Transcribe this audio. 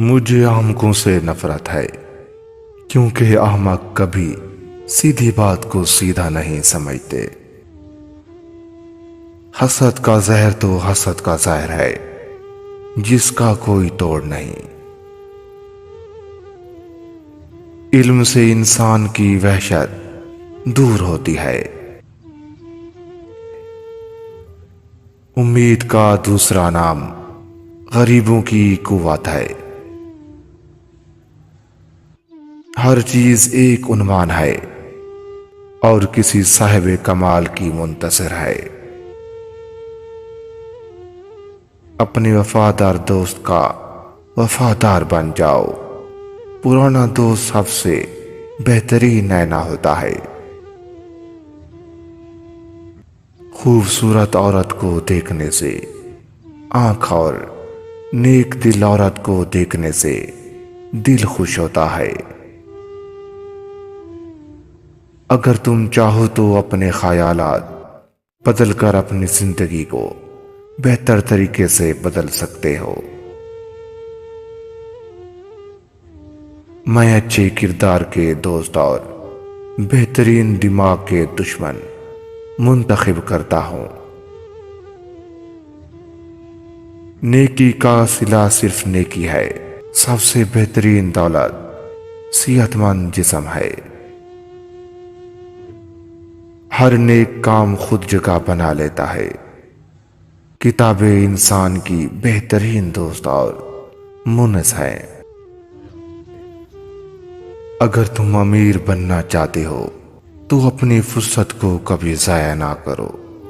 مجھے احمقوں سے نفرت ہے کیونکہ احمق کبھی سیدھی بات کو سیدھا نہیں سمجھتے۔ حسد کا زہر تو حسد کا زہر ہے جس کا کوئی توڑ نہیں۔ علم سے انسان کی وحشت دور ہوتی ہے۔ امید کا دوسرا نام غریبوں کی قوت ہے۔ ہر چیز ایک عنوان ہے اور کسی صاحب کمال کی منتظر ہے۔ اپنے وفادار دوست کا وفادار بن جاؤ، پرانا دوست سب سے بہترین نعنا ہوتا ہے۔ خوبصورت عورت کو دیکھنے سے آنکھ اور نیک دل عورت کو دیکھنے سے دل خوش ہوتا ہے۔ اگر تم چاہو تو اپنے خیالات بدل کر اپنی زندگی کو بہتر طریقے سے بدل سکتے ہو۔ میں اچھے کردار کے دوست اور بہترین دماغ کے دشمن منتخب کرتا ہوں۔ نیکی کا صلہ صرف نیکی ہے۔ سب سے بہترین دولت صحت مند جسم ہے۔ ہر نیک کام خود جگہ بنا لیتا ہے۔ کتابیں انسان کی بہترین دوست اور مونس ہے۔ اگر تم امیر بننا چاہتے ہو تو اپنی فرصت کو کبھی ضائع نہ کرو۔